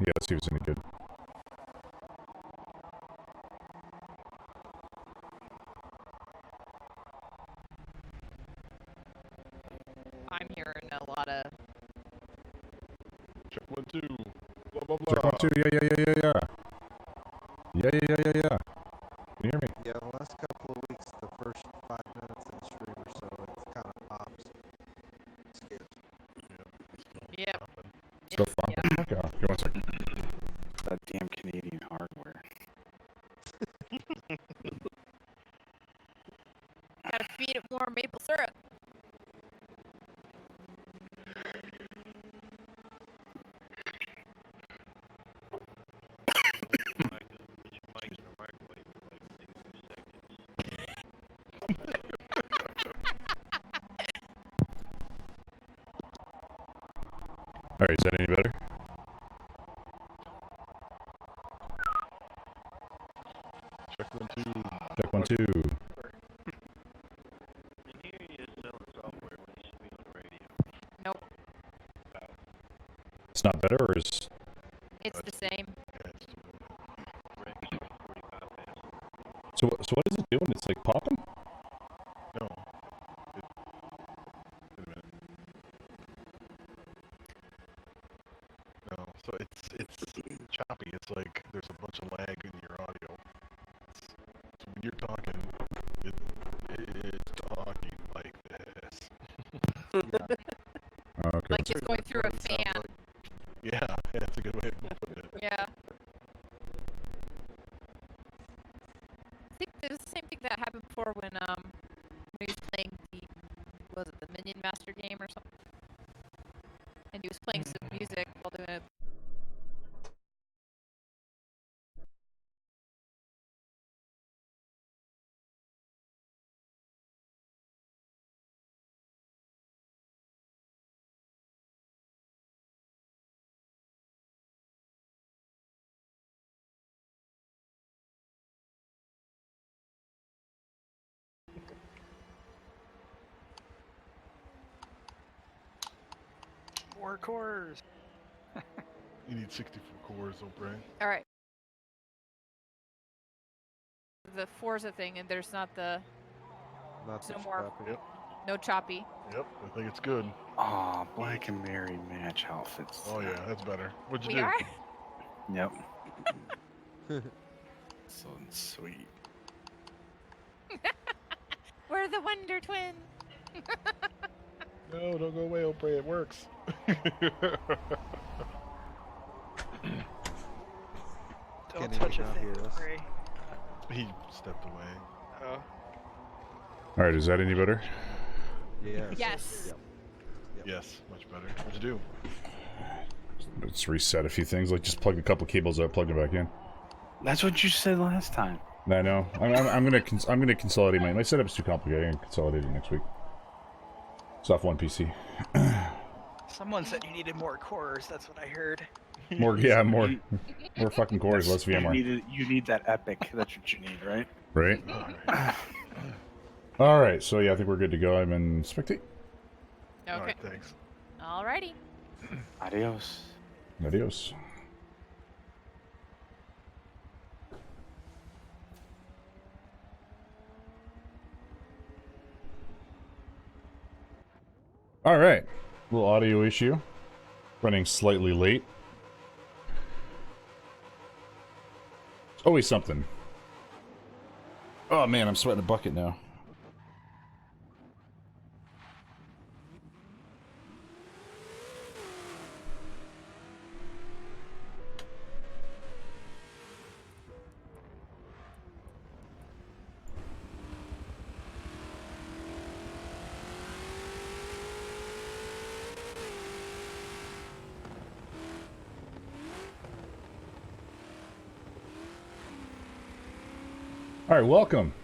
Yeah, let's see if it's any good. I'm hearing a lot of... Check 1, 2. Blah, blah, blah. Check 1, 2. Yeah. Yeah. Can you hear me? Yeah, the last couple of weeks, the first 5 minutes of the stream or so, it's kind of pops. Skips. Yep. Still fun? Yeah. Okay, give me 1 second. That damn Canadian hardware. Gotta feed it more maple syrup. Alright, is that any better? Check 1, 2. Check 1, 2. Nope. It's not better, or is... It's the same. So what is it doing? It's like popping? No. Wait a minute. No, so it's choppy. It's like there's a bunch of lag in your audio. So when you're talking, it's talking like this. Okay. Like it's going through a fan. Yeah, that's a good way of putting it. Yeah. I think there's the same thing that happened before when he was playing was it the Minion Master game or something? And he was playing some music while doing it. More cores. You need 64 cores, though, Brian. All right. The Forza thing, and there's not the Not no such more. copy. Yep. No choppy. Yep, I think it's good. Aw, Black and Mary match outfits. Oh yeah, that's better. What'd you We do? are. Yep. So sweet. We're the Wonder Twin. No, don't go away, Oprah. It works. Can't Don't touch even a now thing, hear us. Ray. He stepped away. Oh. Alright, is that any better? Yes. Yes. Yep. Yes, much better. What'd you do? Let's reset a few things, like just plug a couple cables out, plug them back in. That's what you said last time. I know. I'm gonna consolidate my setup's too complicated. I'm gonna consolidate it next week. It's off one PC. Someone said you needed more cores. That's what I heard. More fucking cores, less VMware. You need that epic. That's what you need, right? Right. Alright. All right. So yeah, I think we're good to go. I'm in spectate. Okay. Alright, thanks. Alrighty. Adios. Adios. All right. Little audio issue. Running slightly late. It's always something. Oh man, I'm sweating a bucket now. Alright, welcome,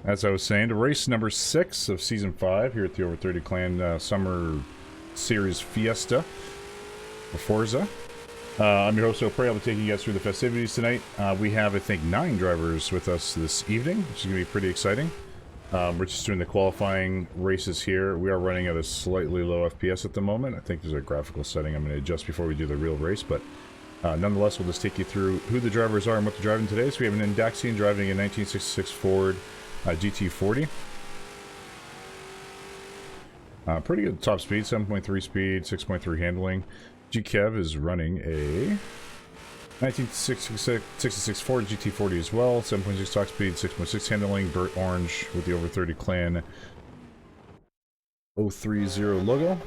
as I was saying, to race number 6 of Season 5 here at the Over 30 Clan Summer Series Fiesta for Forza. I'm your host, O'Prey. I'll be taking you guys through the festivities tonight. We have, I think, 9 drivers with us this evening, which is going to be pretty exciting. We're just doing the qualifying races here. We are running at a slightly low FPS at the moment. I think there's a graphical setting I'm going to adjust before we do the real race, but Nonetheless, we'll just take you through who the drivers are and what they're driving today. So we have an Indaxian driving a 1966 Ford GT40. Pretty good top speed, 7.3 speed, 6.3 handling. GKev is running a 1966 Ford GT40 as well, 7.6 top speed, 6.6 handling, burnt orange with the over 30 clan O30 logo.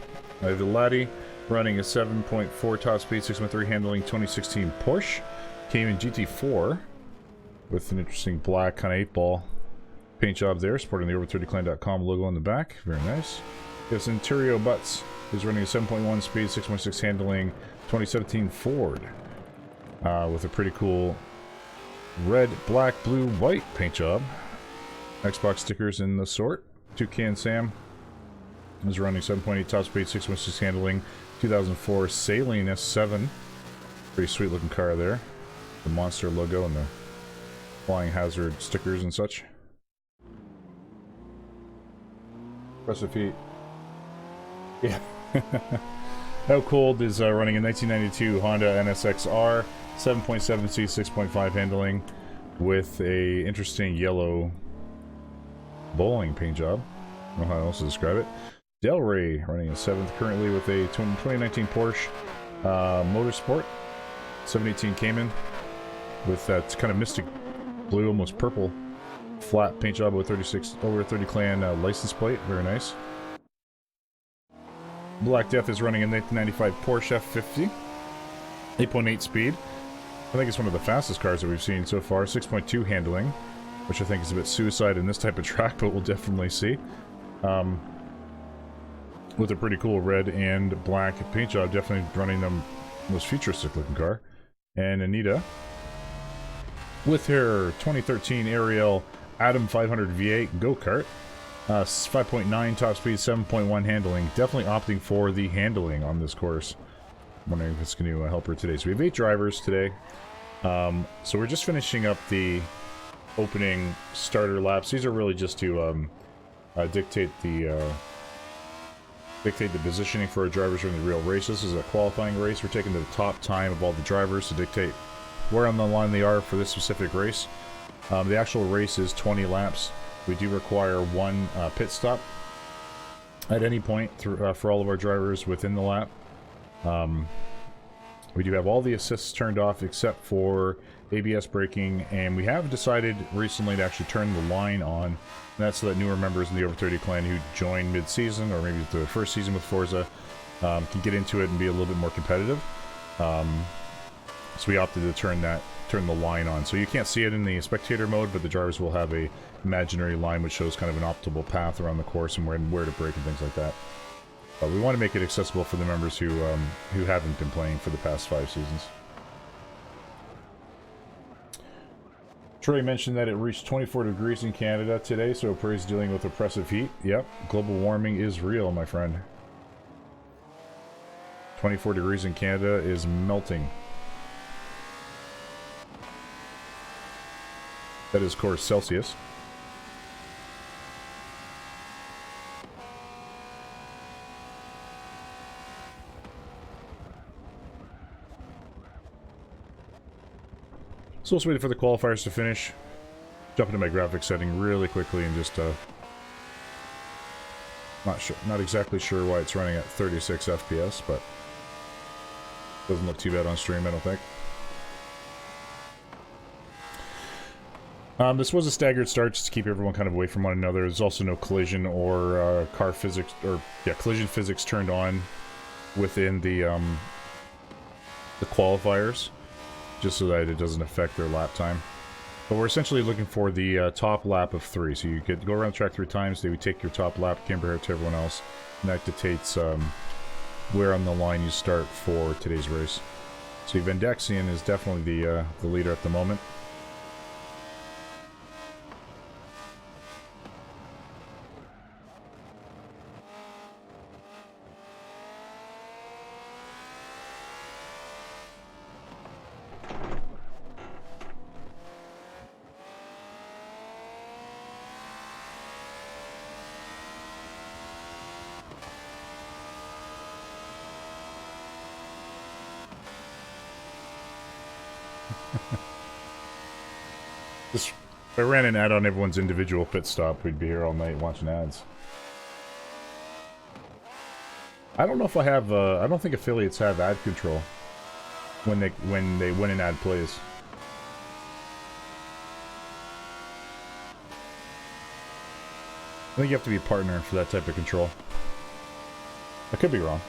Villati running a 7.4 top speed, 6.3 handling, 2016 Porsche. Cayman GT4 with an interesting black kind of 8-ball paint job there, sporting the over30clan.com logo on the back. Very nice. Yes, Interior Butts is running a 7.1 speed, 6.6 handling, 2017 Ford with a pretty cool red, black, blue, white paint job. Xbox stickers in the sort. Toucan Sam is running 7.8 top speed, 6.6 handling, 2004 Saline S7. Pretty sweet looking car there. The monster logo and the flying hazard stickers and such. Impressive feat. Yeah. How Cold is running a 1992 Honda NSX-R, 7.7C, 6.5 handling, with a interesting yellow bowling paint job. I don't know how else to describe it. Del Rey running a 7th currently with a 2019 Porsche Motorsport, 718 Cayman, with that kind of mystic blue, almost purple, flat paint job with 36 over 30 clan license plate. Very nice. Black Death is running a 1995 Porsche F50, 8.8 speed. I think it's one of the fastest cars that we've seen so far. 6.2 handling, which I think is a bit suicide in this type of track, but we'll definitely see. With a pretty cool red and black paint job, definitely running the most futuristic looking car. And Anita, with her 2013 Ariel Atom 500 V8 go-kart, 5.9 top speed, 7.1 handling. Definitely opting for the handling on this course. I'm wondering if it's going to help her today. So we have 8 drivers today. So we're just finishing up the opening starter laps. These are really just to dictate the positioning for our drivers during the real race. This is a qualifying race. We're taking the top time of all the drivers to dictate where on the line they are for this specific race. The actual race is 20 laps. We do require 1 pit stop at any point through, for all of our drivers within the lap. We do have all the assists turned off except for ABS braking, and we have decided recently to actually turn the line on. And that's so that newer members in the Over 30 clan who join mid-season, or maybe the first season with Forza, can get into it and be a little bit more competitive. So we opted to turn the line on. So you can't see it in the spectator mode, but the drivers will have a imaginary line which shows kind of an optimal path around the course and where to brake and things like that. We want to make it accessible for the members who haven't been playing for the past 5 seasons. Troy mentioned that it reached 24 degrees in Canada today, so Prairie's dealing with oppressive heat. Yep, global warming is real, my friend. 24 degrees in Canada is melting. That is, of course, Celsius. So let's wait for the qualifiers to finish. Jump into my graphics setting really quickly and just not exactly sure why it's running at 36 FPS, but doesn't look too bad on stream, I don't think. This was a staggered start just to keep everyone kind of away from one another. There's also no collision or car physics, or collision physics turned on within the qualifiers, just so that it doesn't affect their lap time. But we're essentially looking for the top lap of 3. So you could go around the track 3 times, they would take your top lap, compare it to everyone else, and that dictates where on the line you start for today's race. So Vendexian is definitely the leader at the moment. Just if I ran an ad on everyone's individual pit stop, we'd be here all night watching ads. I don't know if I have. I don't think affiliates have ad control when an ad plays. I think you have to be a partner for that type of control. I could be wrong.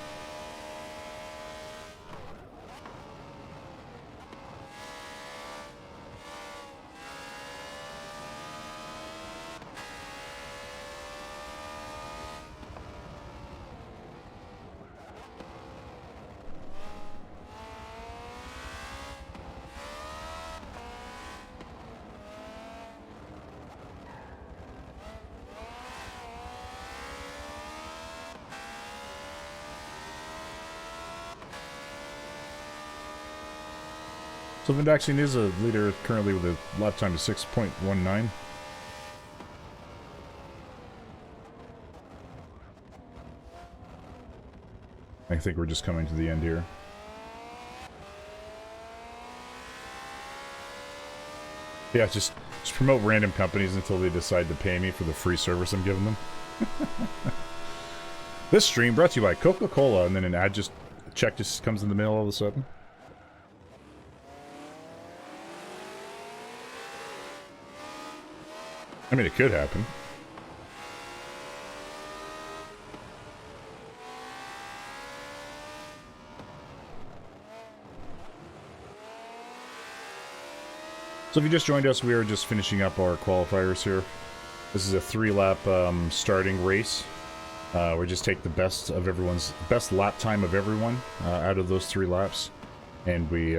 So Vindaxian is a leader currently with a lap time of 6.19. I think we're just coming to the end here. Yeah, just promote random companies until they decide to pay me for the free service I'm giving them. This stream brought to you by Coca-Cola, and then an ad just check just comes in the mail all of a sudden. I mean, it could happen. So if you just joined us, we are just finishing up our qualifiers here. This is a 3-lap starting race. We just take the best lap time of everyone out of those 3 laps, and we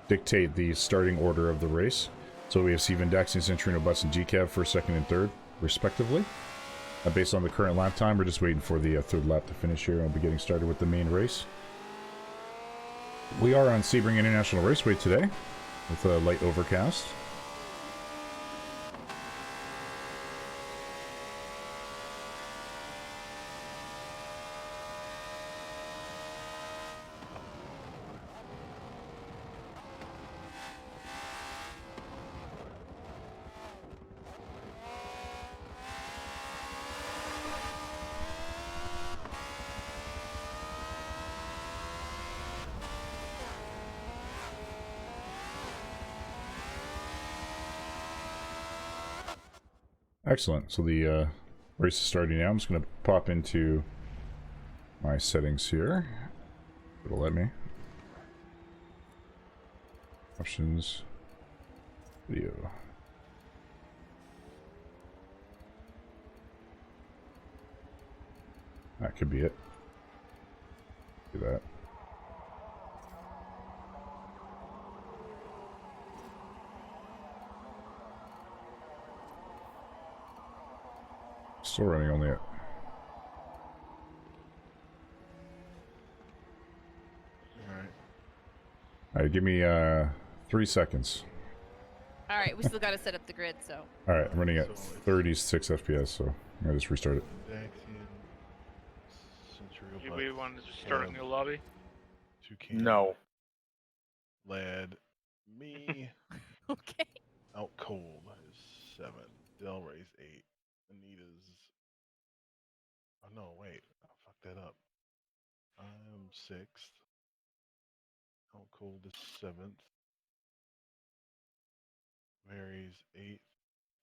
dictate the starting order of the race. So we have Steven Daxian, Centurino, Butts, and GCAV for second and third, respectively. Based on the current lap time, we're just waiting for the third lap to finish here, and we'll be getting started with the main race. We are on Sebring International Raceway today, with a light overcast. Excellent. So the race is starting now. I'm just going to pop into my settings here. It'll let me. Options. Video. That could be it. Do that. Still running on that. Alright, give me 3 seconds. Alright, we still gotta set up the grid, so. Alright, I'm running at 36 FPS, so I'm gonna just restart it. Do we want to just start a new lobby? No. Lad, me, Okay. out cold is 7. Del Rey's 8. Anita's. Oh no, wait. I fucked that up. I'm 6th. Out cold is 7th. Mary's 8th.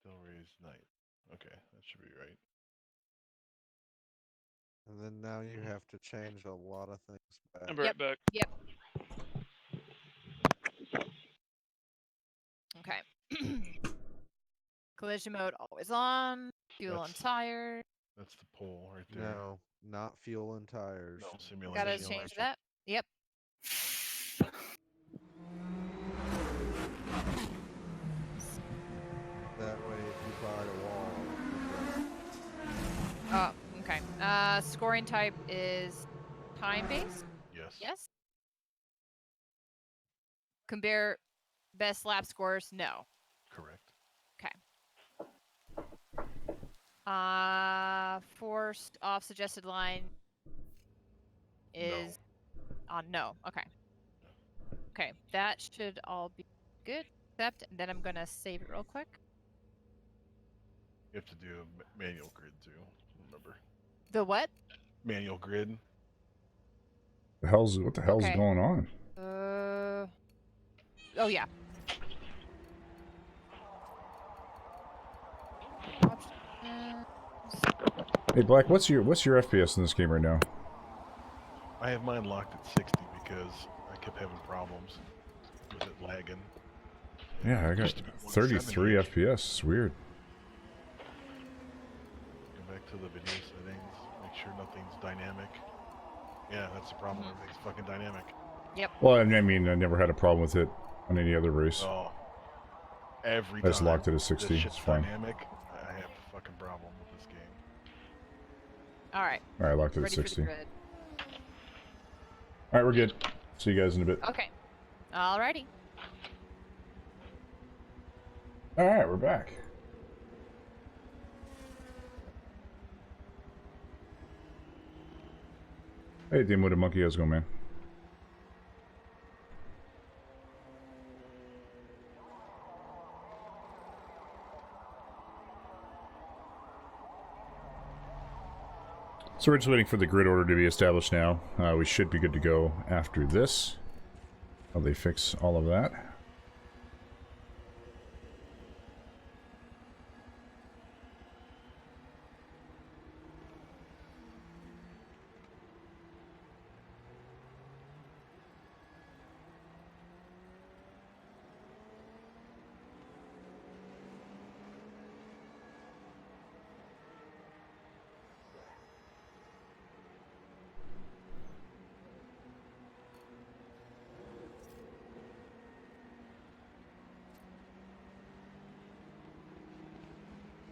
Del Rey's 9th. Okay, that should be right. And then now you have to change a lot of things back. I'm right back. Yep. Okay. Collision mode always on. Fuel and tire. That's the pole right there. No, not fuel and tires. No, simulation. Gotta change that. Yep. That way, if you buy a wall, Oh, okay. Scoring type is time-based? Yes. Yes. Compare best lap scores? No. Correct. Forced off suggested line is on no. Okay. Okay, that should all be good. Except, and then I'm gonna save it real quick. You have to do a manual grid too. Remember, The what? manual grid. What the hell's Okay. going on? Oh yeah. Hey, Black, what's your FPS in this game right now? I have mine locked at 60 because I kept having problems with it lagging. Yeah, I It got used to be 33 170. FPS. It's weird. Go back to the video settings. Make sure nothing's dynamic. Yeah, that's the problem. Everything's fucking dynamic. Yep. Well, I mean, I never had a problem with it on any other race. Oh, every I just time locked it at this 60. shit's It's fine. dynamic, I have a fucking problem with this game. All right. All right, I locked it at Ready for 60. the grid. All right, we're good. See you guys in a bit. Okay. Alrighty. All right, we're back. Hey, Demoted Monkey, how's it going, man? So we're just waiting for the grid order to be established now. We should be good to go after this. How they fix all of that.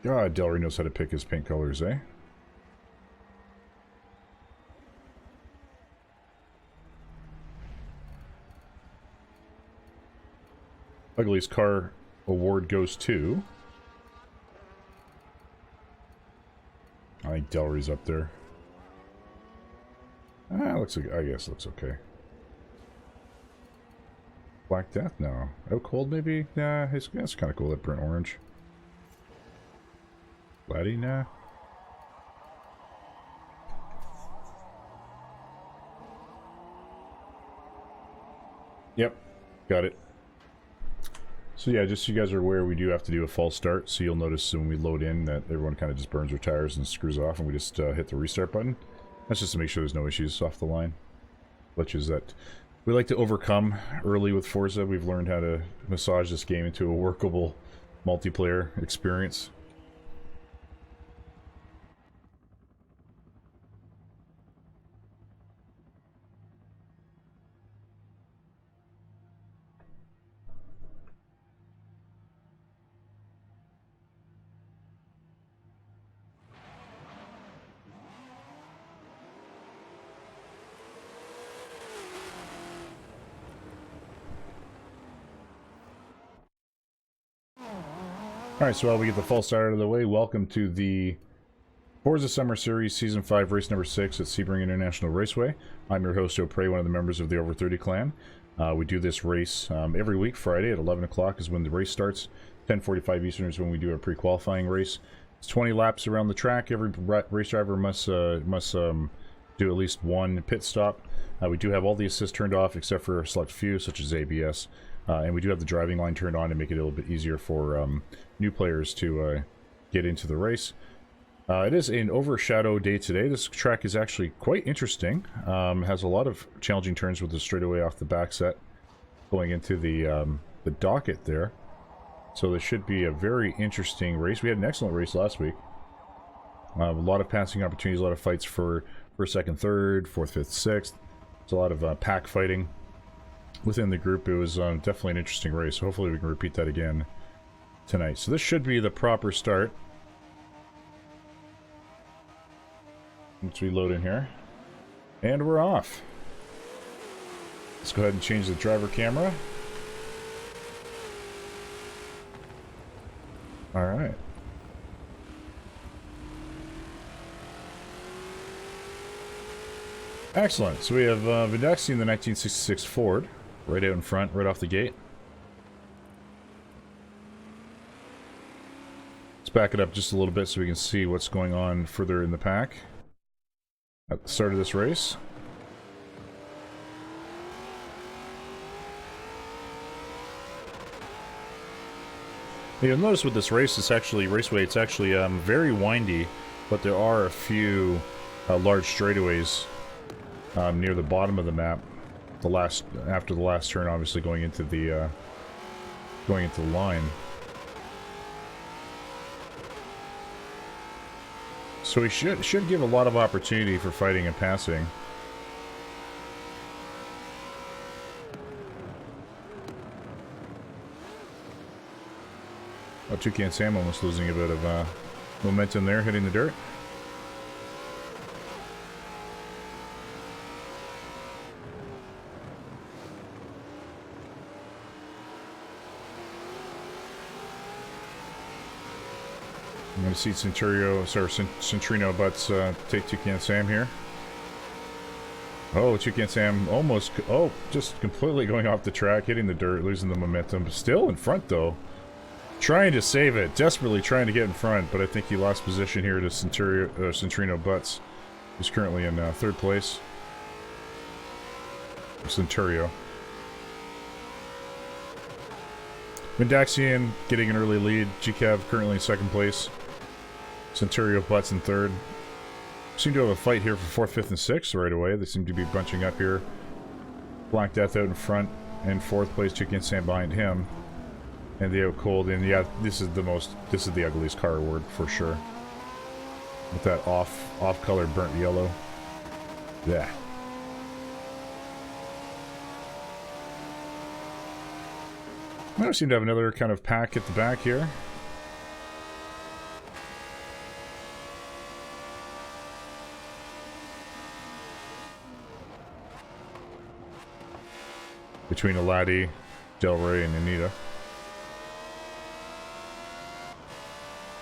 God, Delry knows how to pick his paint colors, eh? Ugliest car award goes to... I think Delry's up there. Looks like, I guess looks okay. Black Death? No. Out Cold, maybe? Nah, that's kind of cool, that burnt orange. Laddie? Nah. Yep. Got it. So yeah, just so you guys are aware, we do have to do a false start, so you'll notice when we load in that everyone kind of just burns their tires and screws off, and we just hit the restart button. That's just to make sure there's no issues off the line. Glitches that we like to overcome early with Forza. We've learned how to massage this game into a workable multiplayer experience. Alright, so while we get the false start out of the way, welcome to the Forza Summer Series Season 5 race number 6 at Sebring International Raceway. I'm your host, O30C, one of the members of the Over30 clan. We do this race every week. Friday at 11 o'clock is when the race starts. 10:45 Eastern is when we do a pre-qualifying race. It's 20 laps around the track. Every race driver must do at least one pit stop. We do have all the assists turned off except for a select few, such as ABS. And we do have the driving line turned on to make it a little bit easier for new players to get into the race. It is an overshadow day today. This track is actually quite interesting. Has a lot of challenging turns with the straightaway off the back set going into the docket there. So this should be a very interesting race. We had an excellent race last week. A lot of passing opportunities, a lot of fights for first, second, third, fourth, fifth, sixth. There's a lot of pack fighting within the group. It was definitely an interesting race. So hopefully we can repeat that again tonight. So this should be the proper start. Once we load in here. And we're off. Let's go ahead and change the driver camera. Alright. Excellent. So we have Vindaxi in the 1966 Ford. Right out in front, right off the gate. Let's back it up just a little bit so we can see what's going on further in the pack at the start of this race. You'll notice with this race, it's actually Raceway. It's actually very windy, but there are a few large straightaways near the bottom of the map. After the last turn, obviously going into the line. So we should give a lot of opportunity for fighting and passing. Oh, Toucan Sam almost losing a bit of momentum there, hitting the dirt. I'm going to see Centrino Butts take Toucan Sam here. Oh, Toucan Sam almost, just completely going off the track, hitting the dirt, losing the momentum. Still in front though. Trying to save it, desperately trying to get in front, but I think he lost position here to Centrino Butts, who's currently in third place. Centurio. Mendaxian getting an early lead. GCAV currently in second place. Centurio Butts in third. Seem to have a fight here for fourth, fifth, and sixth right away. They seem to be bunching up here. Black Death out in front, and fourth place Toucan Sam behind him. And the out cold, and yeah, this is the ugliest car award for sure. With that off-color burnt yellow. Yeah. I don't seem to have another kind of pack at the back here. Between Aladi, Del Rey, and Anita.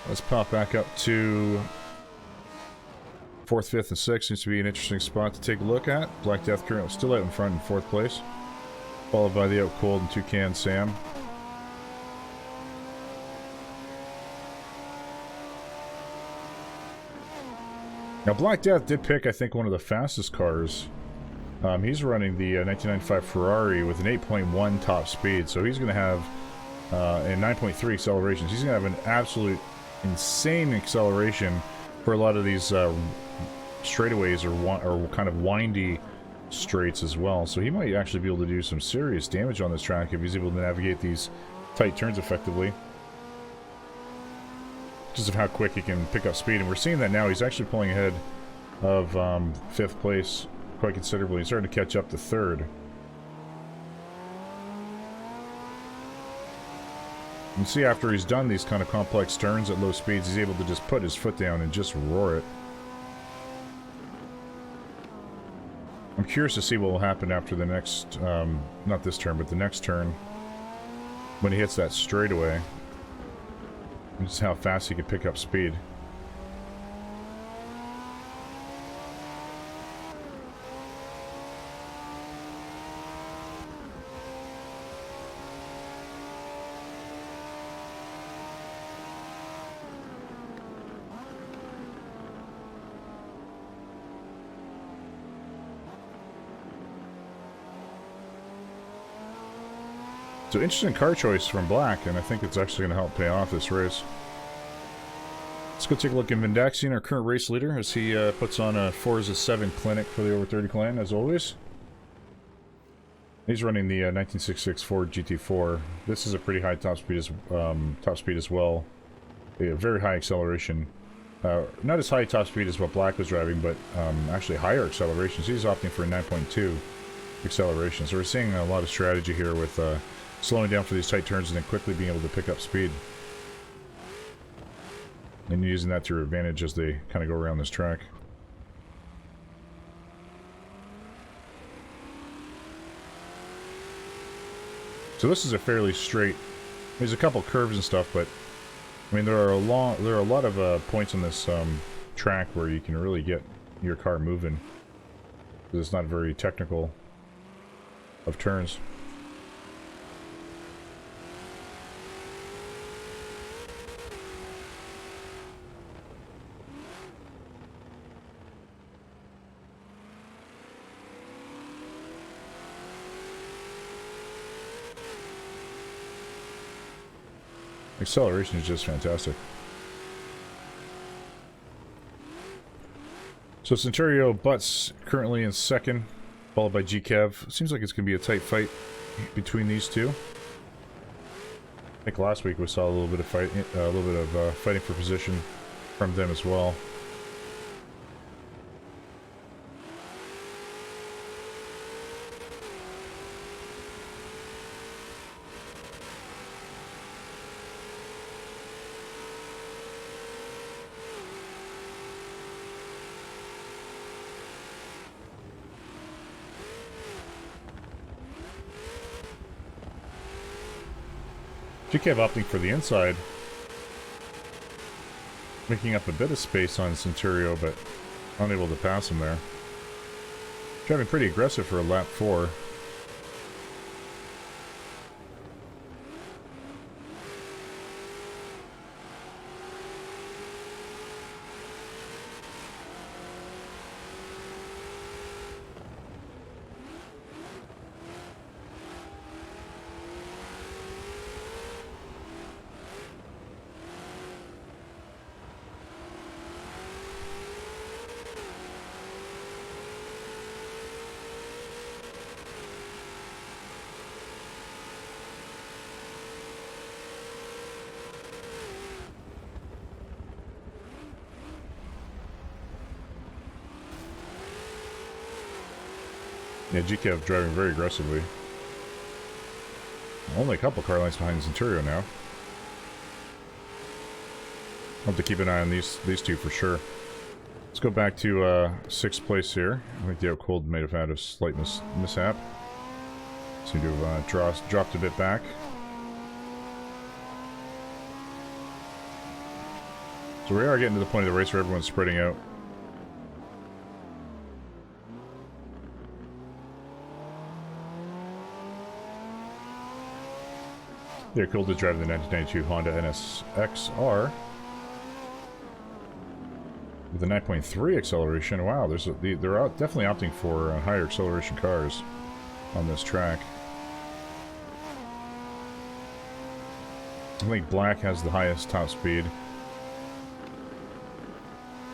Let's pop back up to fourth, fifth, and sixth. Seems to be an interesting spot to take a look at. Black Death currently still out in front in fourth place, followed by the Out Cold and Toucan Sam. Now, Black Death did pick, I think, one of the fastest cars. He's running the 1995 Ferrari with an 8.1 top speed, so he's going to have and 9.3 accelerations. He's going to have an absolute insane acceleration for a lot of these straightaways or kind of windy straights as well. So he might actually be able to do some serious damage on this track if he's able to navigate these tight turns effectively. Just of how quick he can pick up speed, and we're seeing that now. He's actually pulling ahead of fifth place quite considerably. He's starting to catch up to third. You can see after he's done these kind of complex turns at low speeds, he's able to just put his foot down and just roar it. I'm curious to see what will happen after the next, not this turn, but the next turn, when he hits that straightaway. Just how fast he can pick up speed. So interesting car choice from Black, and I think it's actually going to help pay off this race. Let's go take a look at Mendaxian, our current race leader, as he puts on a Forza 7 clinic for the Over 30 clan, as always. He's running the 1966 Ford GT4. This is a pretty high top speed as well. A very high acceleration. Not as high top speed as what Black was driving, but actually higher accelerations. He's opting for a 9.2 acceleration. So we're seeing a lot of strategy here with slowing down for these tight turns and then quickly being able to pick up speed. And using that to your advantage as they kind of go around this track. So this is a fairly straight. There's a couple curves and stuff, but I mean there are a lot of points on this track where you can really get your car moving. Because it's not very technical of turns. Acceleration is just fantastic. So Centurio Butts currently in second, followed by GKev. Seems like it's going to be a tight fight between these two. I think last week we saw a little bit of fighting for position from them as well. GKev opting for the inside, making up a bit of space on Centurio, but unable to pass him there. Driving pretty aggressive for a lap 4. Yeah, GKev driving very aggressively. Only a couple car lengths behind Centurio now. I'll have to keep an eye on these two for sure. Let's go back to 6th place here. I think the out cold might have had a slight mishap. Seem to have dropped a bit back. So we are getting to the point of the race where everyone's spreading out. They're cool to drive the 1992 Honda NSX-R with a 9.3 acceleration. Wow, they're definitely opting for higher acceleration cars on this track. I think Black has the highest top speed.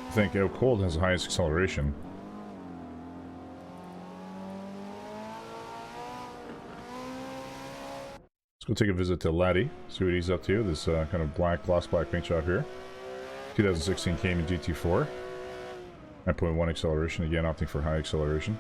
I think Out Cold has the highest acceleration. Let's go take a visit to Laddie, see what he's up to. This kind of gloss black paint job here. 2016 Cayman GT4. 9.1 acceleration, again opting for high acceleration.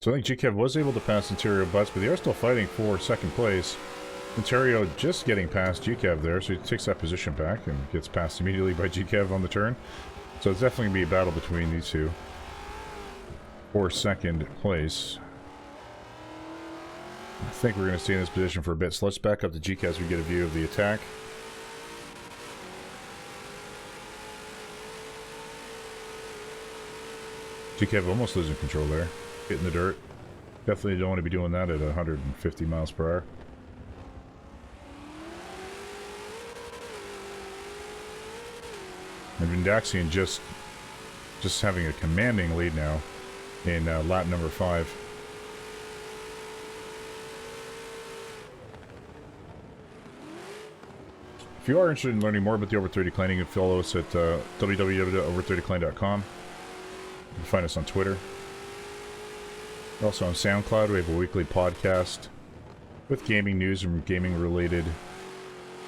So I think GKev was able to pass Ontario Butts, but they are still fighting for second place. Ontario just getting past GKev there, so he takes that position back and gets passed immediately by GKev on the turn. So it's definitely going to be a battle between these two for second place. I think we're going to stay in this position for a bit, so let's back up to GKev so we get a view of the attack. GKev almost losing control there. Hitting the dirt. Definitely don't want to be doing that at 150 miles per hour. And Vindaxian just having a commanding lead now in lap number 5. If you are interested in learning more about the Over 30 Clan, you can follow us at www.over30clan.com. You can find us on Twitter. We're also on SoundCloud. We have a weekly podcast with gaming news and gaming related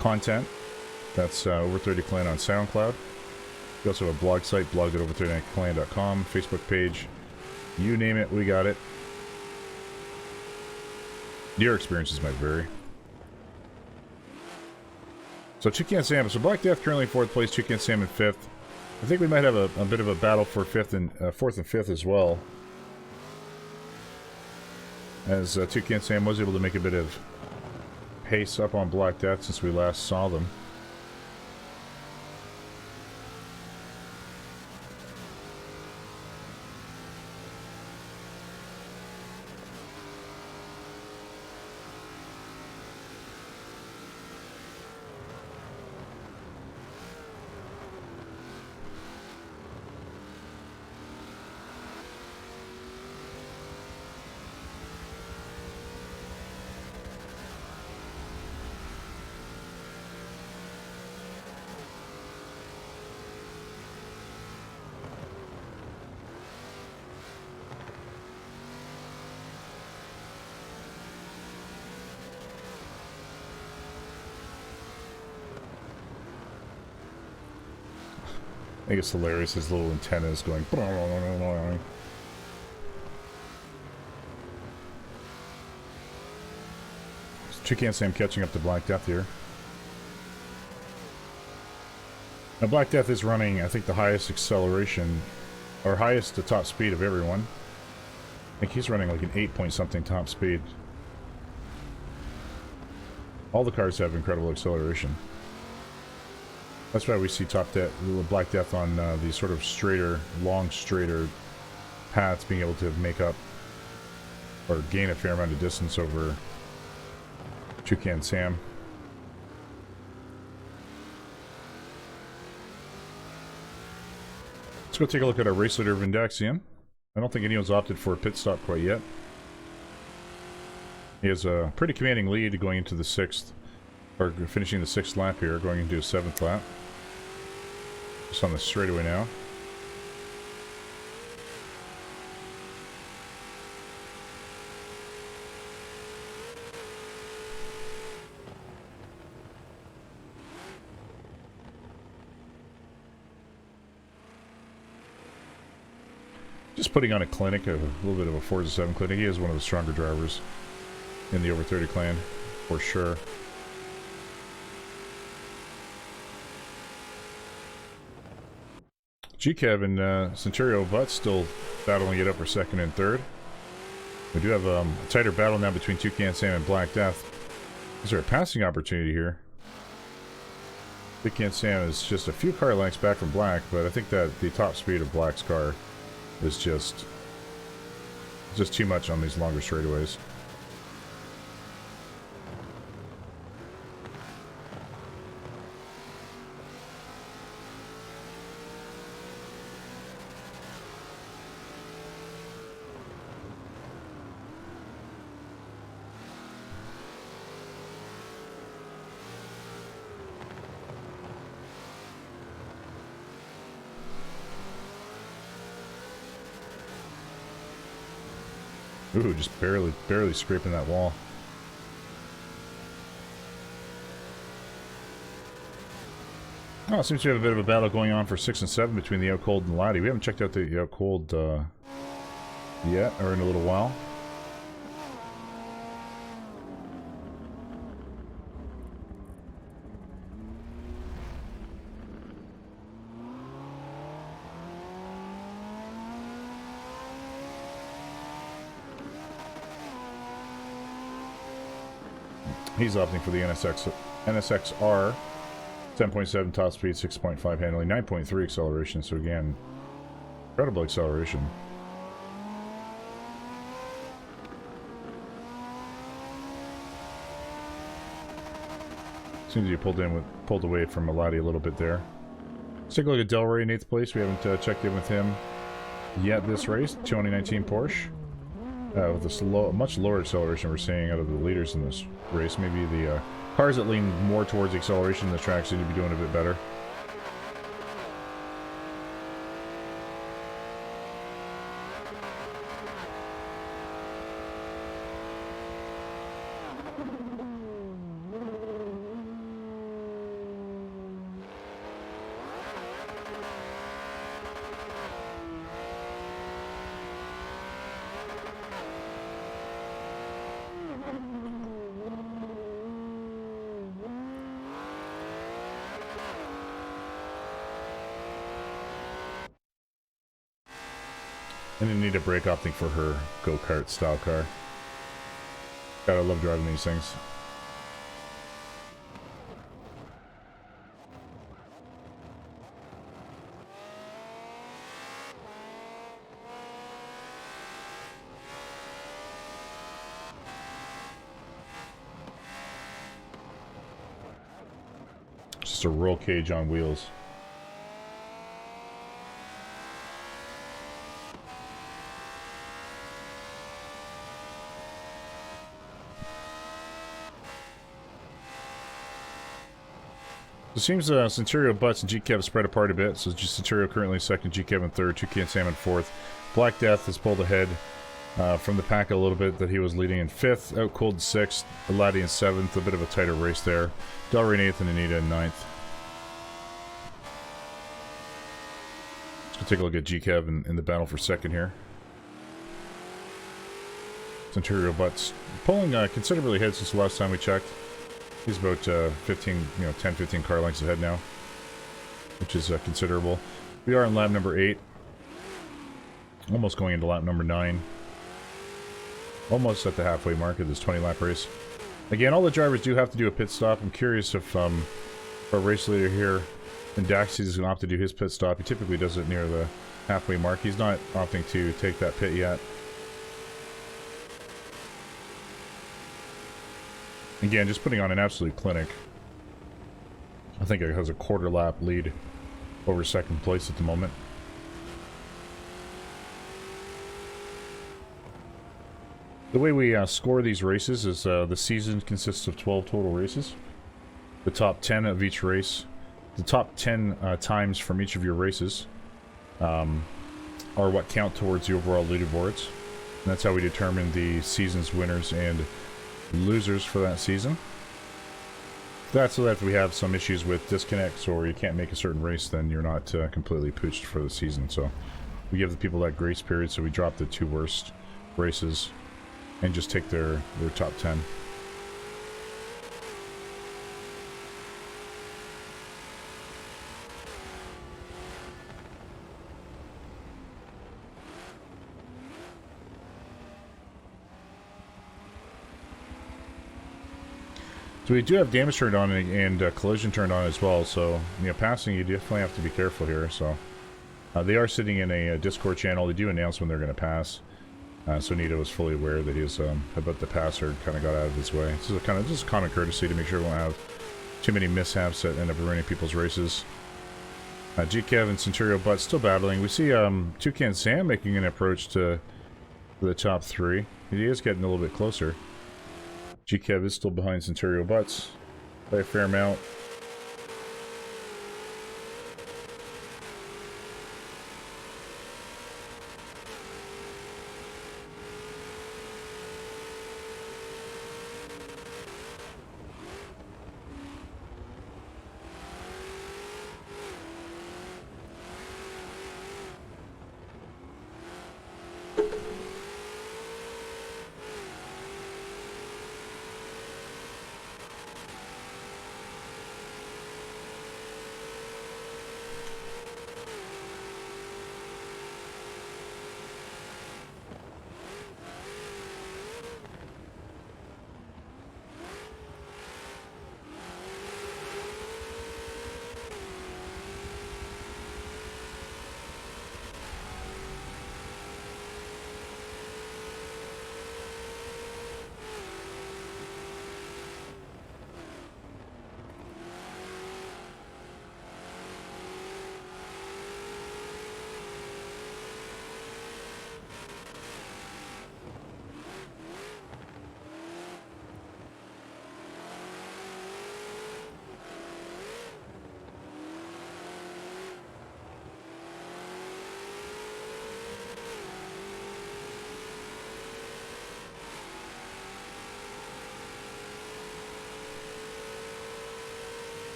content. That's Over 30 Clan on SoundCloud. We also have a blog site, blog at over30clan.com, Facebook page. You name it, we got it. Your experiences might vary. So Chicky and Sam. So Black Death currently in 4th place, Chicky and Sam in 5th. I think we might have a bit of a battle for 4th and 5th as well. As Chicky and Sam was able to make a bit of pace up on Black Death since we last saw them. I think it's hilarious, his little antennas going. Toucan Sam catching up to Black Death here. Now Black Death is running, I think, the highest acceleration, or highest to top speed of everyone. I think he's running like an 8 point something top speed. All the cars have incredible acceleration. That's why we see Black Death on these sort of straighter, straighter paths being able to make up or gain a fair amount of distance over Toucan Sam. Let's go take a look at our race leader Vindaxian. I don't think anyone's opted for a pit stop quite yet. He has a pretty commanding lead going into the 6th, or finishing the 6th lap here, going into a 7th lap. Just on the straightaway now. Just putting on a clinic, a little bit of a Forza 7 clinic. He is one of the stronger drivers in the over 30 clan, for sure. GKev and Centurio Butts still battling it up for 2nd and 3rd. We do have a tighter battle now between Toucan Sam and Black Death. Is there a passing opportunity here? Toucan Sam is just a few car lengths back from Black, but I think that the top speed of Black's car is just too much on these longer straightaways. Ooh, just barely scraping that wall. Oh, it seems to have a bit of a battle going on for 6 and 7 between the Out Cold and Laddie. We haven't checked out the Out Cold yet, or in a little while. He's opting for the NSXR, 10.7 top speed, 6.5 handling, 9.3 acceleration. So again, incredible acceleration. Seems to be pulled away from Malati a little bit there. Let's take a look at Del Rey in 8th place. We haven't checked in with him yet this race. 2019 Porsche. With this much lower acceleration we're seeing out of the leaders in this race. Maybe the cars that lean more towards acceleration in the track seem to be doing a bit better. And you need a brake opting for her go-kart style car. God, I love driving these things. Just a roll cage on wheels. It seems Centurio Butts and GKev spread apart a bit, so just Centurio currently 2nd, GKev in 3rd, Toucan Sam in 4th. Black Death has pulled ahead from the pack a little bit that he was leading in 5th, Out Cold 6th, Eladi in 7th, a bit of a tighter race there. Del Rey in 8th and Anita in 9th. Let's go take a look at GKev in the battle for second here. Centurio Butts pulling considerably ahead since the last time we checked. He's about 15, 10, 15 car lengths ahead now, which is considerable. We are in lap number 8. Almost going into lap number 9. Almost at the halfway mark of this 20-lap race. Again, all the drivers do have to do a pit stop. I'm curious if our race leader here in Daxi is going to opt to do his pit stop. He typically does it near the halfway mark. He's not opting to take that pit yet. Again, just putting on an absolute clinic. I think it has a quarter lap lead over second place at the moment. The way we score these races is the season consists of 12 total races. The top 10 of each race, the top 10 times from each of your races are what count towards the overall leaderboards. And that's how we determine the season's winners and losers for that season. That's so that if we have some issues with disconnects or you can't make a certain race, then you're not completely pooched for the season. So we give the people that grace period, so we drop the 2 worst races and just take their top 10. So we do have damage turned on and collision turned on as well, so passing, you definitely have to be careful here. So they are sitting in a Discord channel. They do announce when they're going to pass. So Nito was fully aware that he was about to pass or kind of got out of his way. This is just common courtesy to make sure we won't have too many mishaps that end up ruining people's races. GKev and Centurio Butt still battling. We see Toucan Sam making an approach to the top 3. He is getting a little bit closer. GKev is still behind Centurio Butts by a fair amount.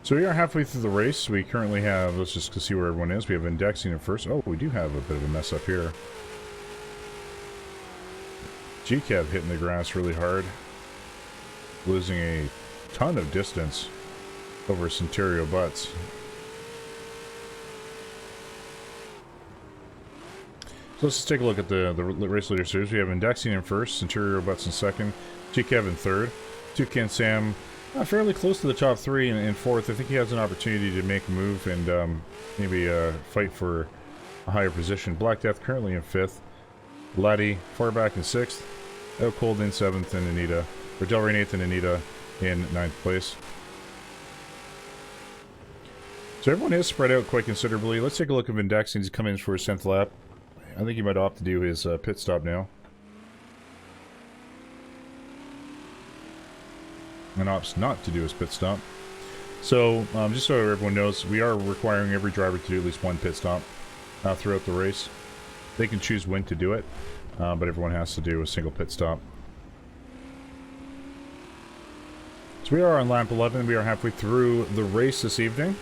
So we are halfway through the race. We currently have, let's just see where everyone is. We have indexing in first. Oh, we do have a bit of a mess up here. GKev hitting the grass really hard. Losing a ton of distance over Centurio Butts. So let's just take a look at the race leader series. We have indexing in first, Centurio Butts in second, GKev in third, Toucan Sam fairly close to the top 3 in fourth. I think he has an opportunity to make a move and maybe fight for a higher position. Black Death currently in 5th. Laddie far back in 6th. Out Cold in 7th, and Anita, or Delray in 8th, and Anita in 9th place. So everyone is spread out quite considerably. Let's take a look at indexing. He's coming in for his 10th lap. I think he might opt to do his pit stop now. And opts not to do his pit stop. So, just so everyone knows, we are requiring every driver to do at least 1 pit stop throughout the race. They can choose when to do it, but everyone has to do a single pit stop. So we are on lap 11. We are halfway through the race this evening.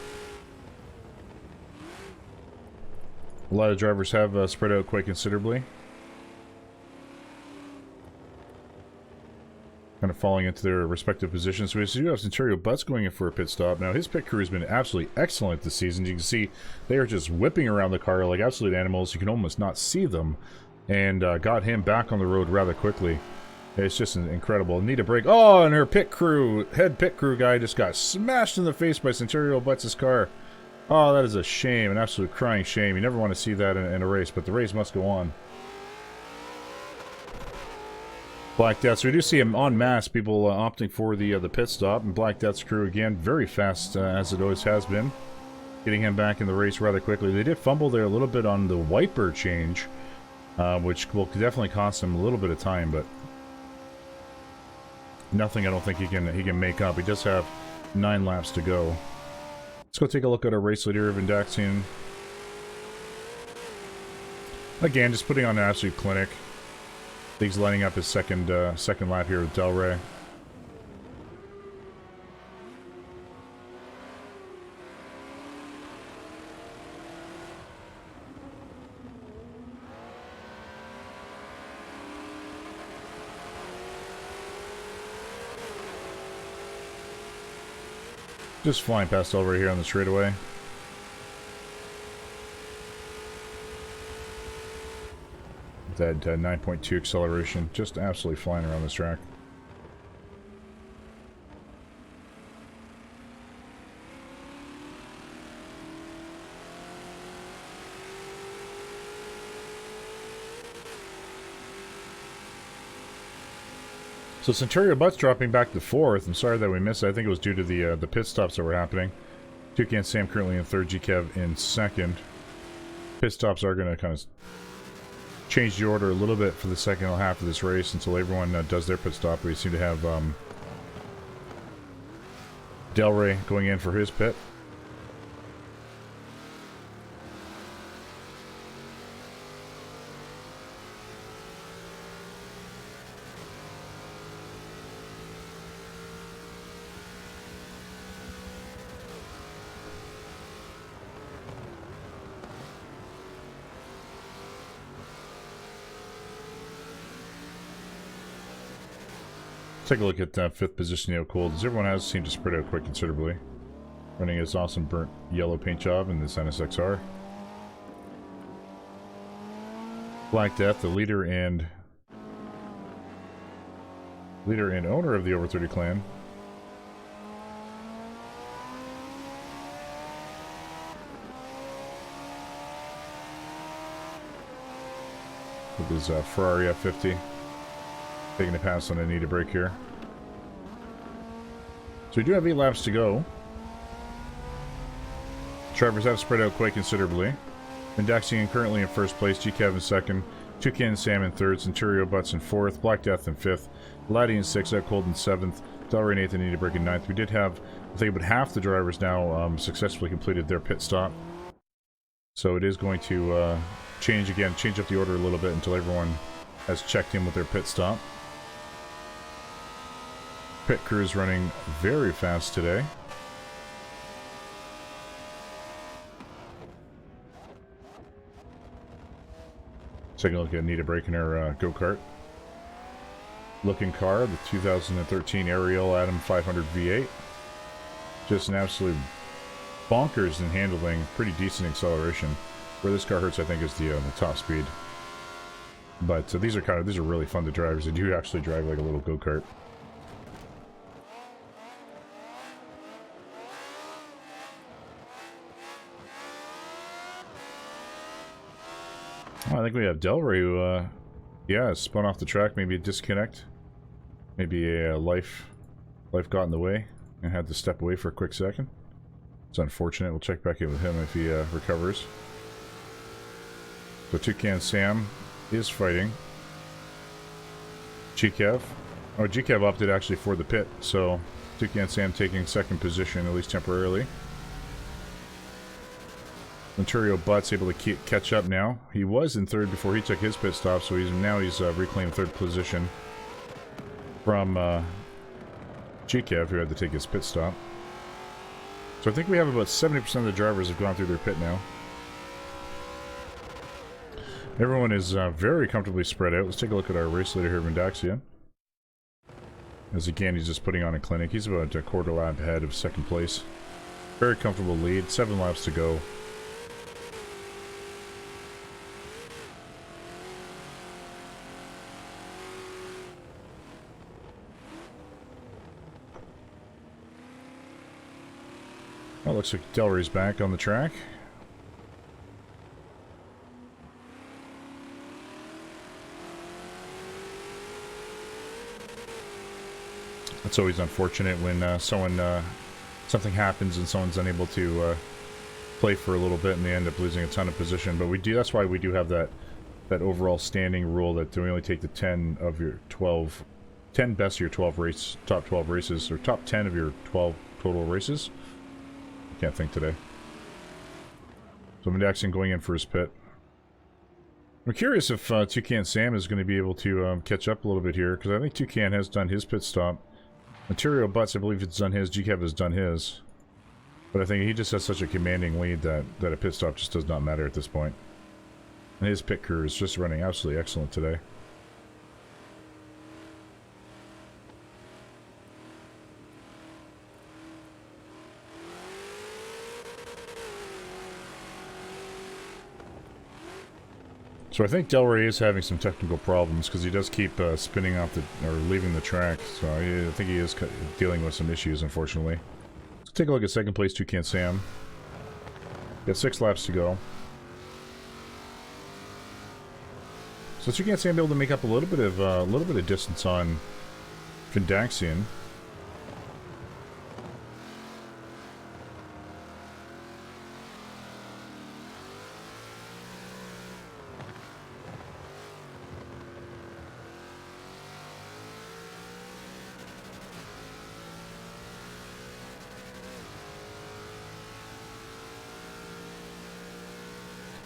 A lot of drivers have spread out quite considerably. Kind of falling into their respective positions. So we do have Centurio Butts going in for a pit stop. Now, his pit crew has been absolutely excellent this season. You can see they are just whipping around the car like absolute animals. You can almost not see them. And got him back on the road rather quickly. It's just incredible. Need a break. Oh, and her pit crew, head pit crew guy just got smashed in the face by Centurio Butts' car. Oh, that is a shame, an absolute crying shame. You never want to see that in a race, but the race must go on. Black Death. So we do see him en masse, people opting for the pit stop, and Black Death's crew again, very fast as it always has been, getting him back in the race rather quickly. They did fumble there a little bit on the wiper change, which will definitely cost him a little bit of time, but nothing I don't think he can make up. He does have 9 laps to go. Let's go take a look at our race leader, Vindaxian. Again, just putting on an absolute clinic. He's lining up his second lap here with Del Rey. Just flying past Del Rey here on the straightaway. That 9.2 acceleration, just absolutely flying around this track. So Centurio Butts dropping back to 4th. I'm sorry that we missed it. I think it was due to the pit stops that were happening. Toucan Sam currently in 3rd, GKev in 2nd. Pit stops are going to kind of change the order a little bit for the second half of this race until everyone does their pit stop. We seem to have Del Rey going in for his pit. Take a look at 5th position, Neo Cold, as everyone has seemed to spread out quite considerably. Running his awesome burnt yellow paint job in this NSXR. Black Death, the leader and owner of the Over 30 clan. With his Ferrari F50. Taking a pass on a need a break here. So we do have 8 laps to go. Drivers have spread out quite considerably. Vindaxian currently in 1st place, GKev in 2nd, Toucan Sam in 3rd, Centurio Butts in 4th, Black Death in 5th, Laddie in 6th, Out Cold in 7th, Del Rey Nathan need a break in 9th. We did have, I think, about half the drivers now successfully completed their pit stop. So it is going to change up the order a little bit until everyone has checked in with their pit stop. Pit crew is running very fast today. Taking a look at Nita breaking her go-kart. Looking car, the 2013 Ariel Atom 500 V8. Just an absolute bonkers in handling, pretty decent acceleration. Where this car hurts, I think, is the top speed. But these are really fun to drive. They do actually drive like a little go-kart. Oh, I think we have Del Rey who, yeah, spun off the track. Maybe a disconnect. Maybe a life got in the way and had to step away for a quick second. It's unfortunate. We'll check back in with him if he recovers. So Toucan Sam is fighting. GKev. Oh, GKev opted actually for the pit, so Toucan Sam taking 2nd position, at least temporarily. Centurio Butts able to catch up now. He was in 3rd before he took his pit stop, so he's reclaimed 3rd position from GKev, who had to take his pit stop. So I think we have about 70% of the drivers have gone through their pit now. Everyone is very comfortably spread out. Let's take a look at our race leader here, Mendaxian. As again, he's just putting on a clinic. He's about a quarter lap ahead of second place. Very comfortable lead. 7 laps to go. Well, looks like Del Rey's back on the track. It's always unfortunate when something happens and someone's unable to play for a little bit and they end up losing a ton of position. But we do. That's why we do have that overall standing rule that we only take the 10 of your 10 best of your 12 top 12 races, or top 10 of your 12 total races. Can't think today. So Mendaxian going in for his pit. I'm curious if Toucan Sam is going to be able to catch up a little bit here, because I think Toucan has done his pit stop. Material Butts, I believe it's done his. GCAV has done his. But I think he just has such a commanding lead that a pit stop just does not matter at this point. And his pit crew is just running absolutely excellent today. So I think Del Rey is having some technical problems because he does keep spinning off or leaving the track. So I think he is dealing with some issues, unfortunately. Let's take a look at second place Toucan Sam. Got 6 laps to go. So Toucan Sam able to make up a little bit of distance on Mendaxian.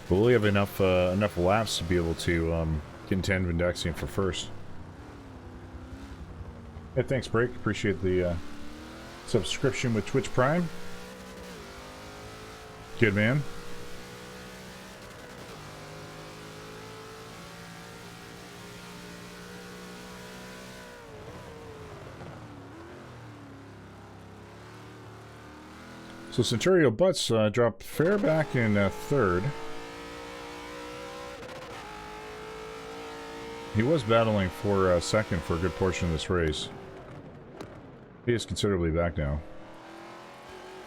But will we have enough laps to be able to contend Mendaxian for first? Yeah, thanks, Break. Appreciate the subscription with Twitch Prime. Good man. So Centurio Butts dropped fair back in third. He was battling for second for a good portion of this race. He is considerably back now.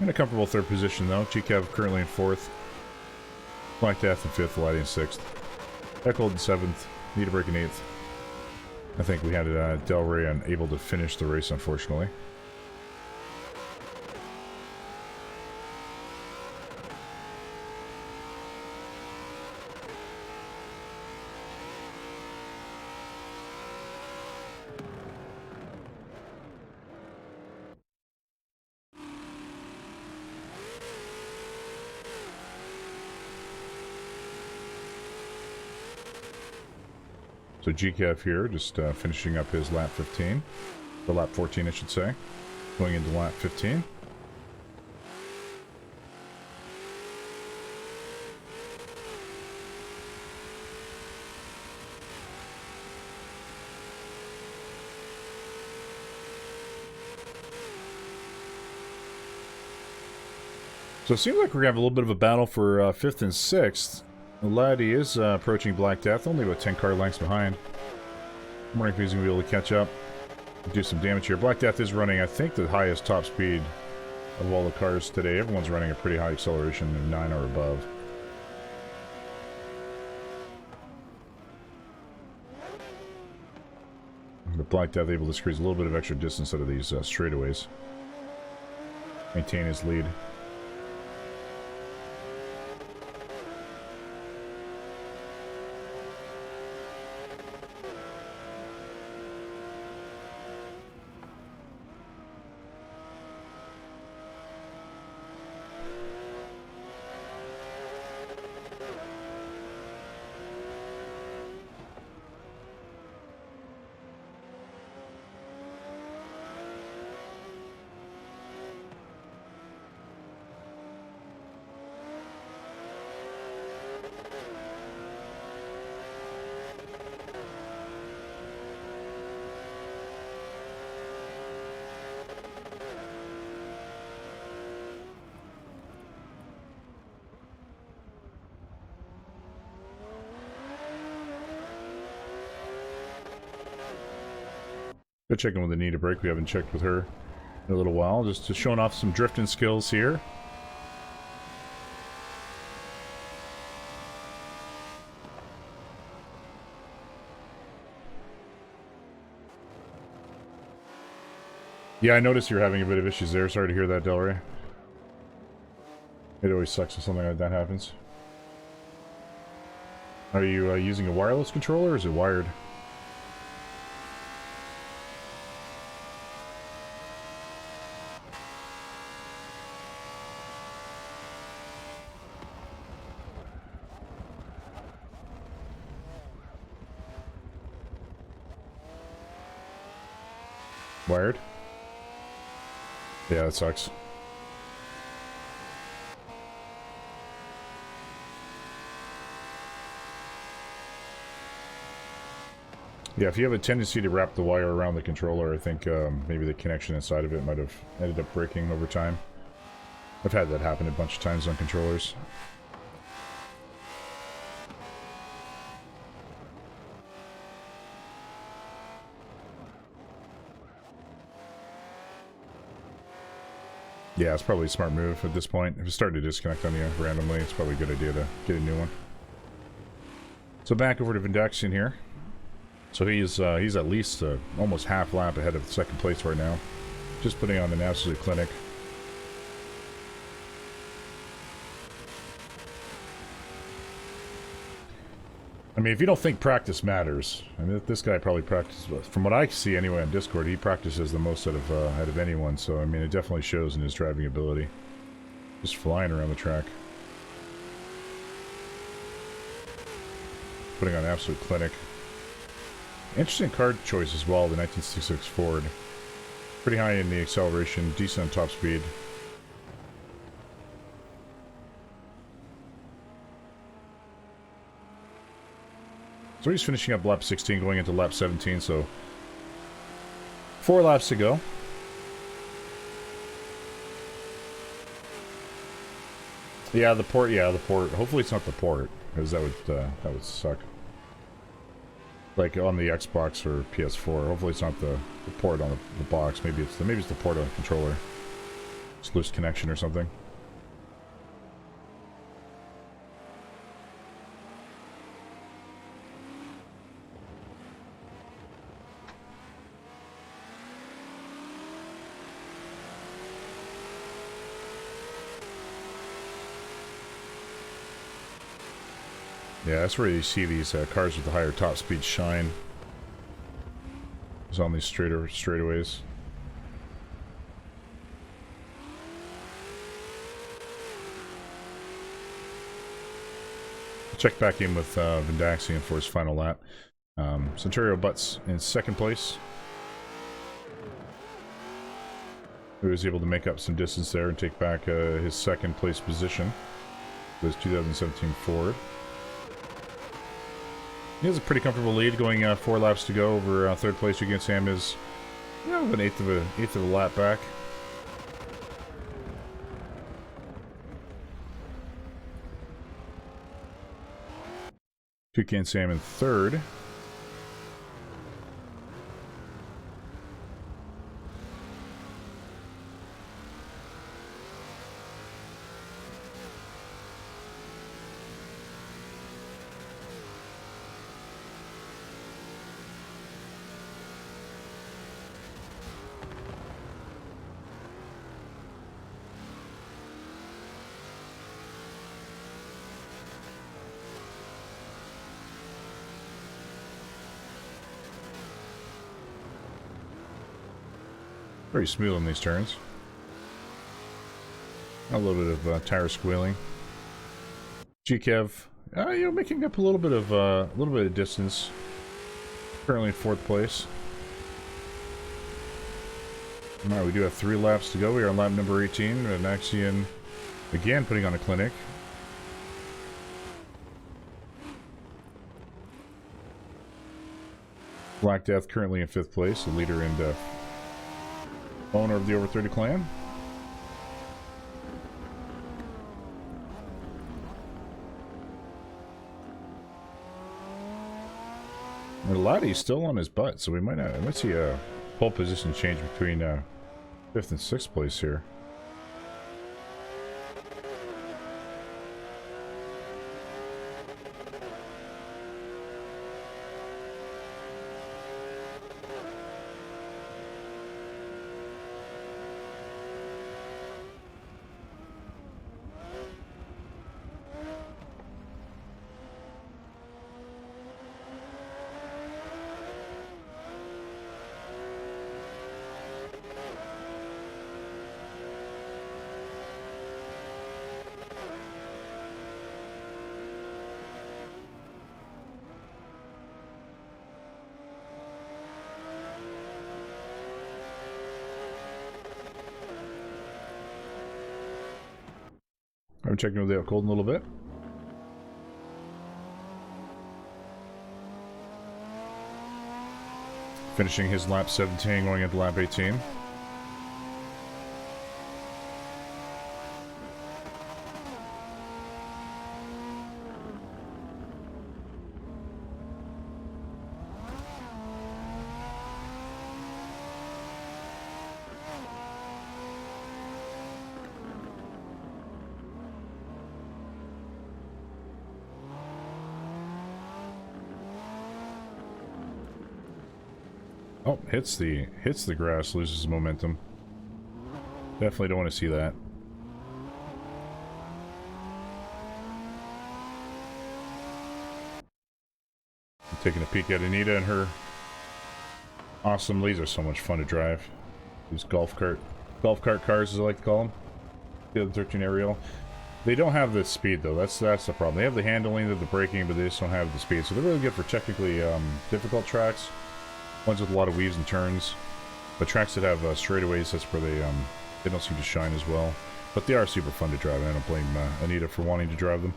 In a comfortable third position though. GCAV currently in fourth. Black Death in fifth, Lighty in sixth. Echold in seventh. Niederberg in eighth. I think we had Del Rey unable to finish the race, unfortunately. So GCAV here, just finishing up his lap 15. The lap 14, I should say. Going into lap 15. So it seems like we're going to have a little bit of a battle for 5th and 6th. Laddie is approaching Black Death, only about 10 car lengths behind. I'm wondering if he's going to be able to catch up, do some damage here. Black Death is running, I think, the highest top speed of all the cars today. Everyone's running a pretty high acceleration of 9 or above. But Black Death able to squeeze a little bit of extra distance out of these straightaways. Maintain his lead. Go check in with Anita Break. We haven't checked with her in a little while. Just showing off some drifting skills here. Yeah, I noticed you're having a bit of issues there. Sorry to hear that, Delray. It always sucks when something like that happens. Are you using a wireless controller or is it wired? Wired? Yeah, that sucks. Yeah, if you have a tendency to wrap the wire around the controller, I think maybe the connection inside of it might have ended up breaking over time. I've had that happen a bunch of times on controllers. Yeah, it's probably a smart move at this point. If it's starting to disconnect on you randomly, it's probably a good idea to get a new one. So back over to Vindaxian here. So he's at least almost half lap ahead of second place right now. Just putting on an absolute clinic. I mean, if you don't think practice matters, I mean, this guy probably practices, from what I see anyway on Discord, he practices the most out of anyone, so I mean, it definitely shows in his driving ability. Just flying around the track. Putting on an absolute clinic. Interesting card choice as well, the 1966 Ford. Pretty high in the acceleration, decent on top speed. So he's finishing up lap 16, going into lap 17, so 4 laps to go. Yeah, the port. Hopefully it's not the port, because that would suck. Like on the Xbox or PS4. Hopefully it's not the port on the box. Maybe it's the port on the controller. It's loose connection or something. Yeah, that's where you see these cars with the higher top speed shine. It's on these straightaways. Check back in with Vindaxian for his final lap. Centurio Butts in second place. He was able to make up some distance there and take back his second place position with his 2017 Ford. He has a pretty comfortable lead, going 4 laps to go over third place. You can Sam is, you know, an eighth of a lap back. Toucan Sam in third. Very smooth on these turns. A little bit of tire squealing. GKev, you know, making up a little bit of distance. Currently in fourth place. All right, we do have 3 laps to go. We are on lap number 18. Naxian again putting on a clinic. Black Death currently in 5th place, the leader and owner of the Over 30 clan. And Laddie's still on his butt, so we might see a pole position change between 5th and 6th place here. I'm checking with the cold in a little bit. Finishing his lap 17, going into lap 18. Oh, hits the grass, loses momentum. Definitely don't want to see that. I'm taking a peek at Anita and her awesome leads are so much fun to drive. These golf cart cars, as I like to call them. The other 13 Aerial. They don't have the speed though. That's the problem. They have the handling, the braking, but they just don't have the speed. So they're really good for technically difficult tracks. Ones with a lot of weaves and turns, but tracks that have straightaways, that's where they don't seem to shine as well. But they are super fun to drive. I don't blame Anita for wanting to drive them.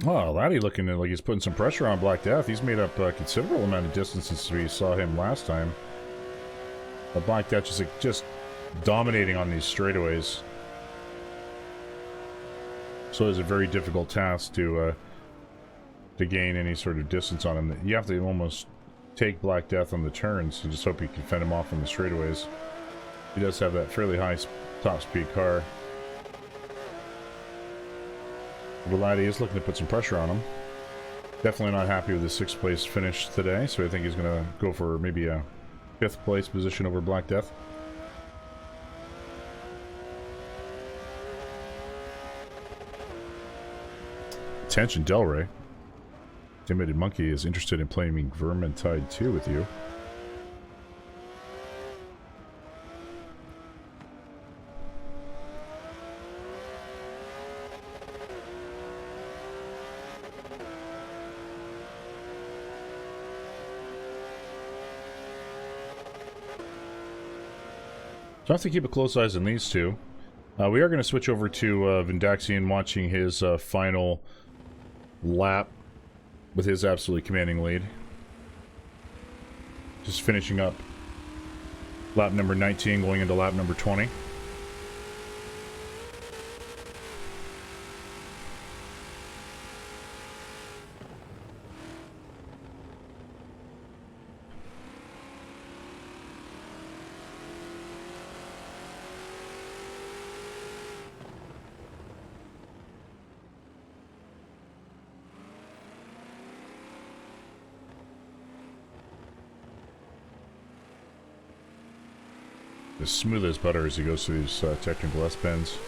Oh, Laddie looking like he's putting some pressure on Black Death. He's made up a considerable amount of distance since we saw him last time. But Black Death just dominating on these straightaways. So it's a very difficult task to gain any sort of distance on him. You have to almost take Black Death on the turns and just hope you can fend him off on the straightaways. He does have that fairly high top speed car. But Laddie is looking to put some pressure on him. Definitely not happy with the 6th place finish today, so I think he's going to go for maybe a 5th place position over Black Death. Attention, Delray. Timid Monkey is interested in playing Vermintide 2 with you. So I have to keep a close eyes on these two. We are going to switch over to Vindaxian watching his final lap with his absolutely commanding lead. Just finishing up lap number 19, going into lap number 20. As smooth as butter as he goes through these technical S-bends.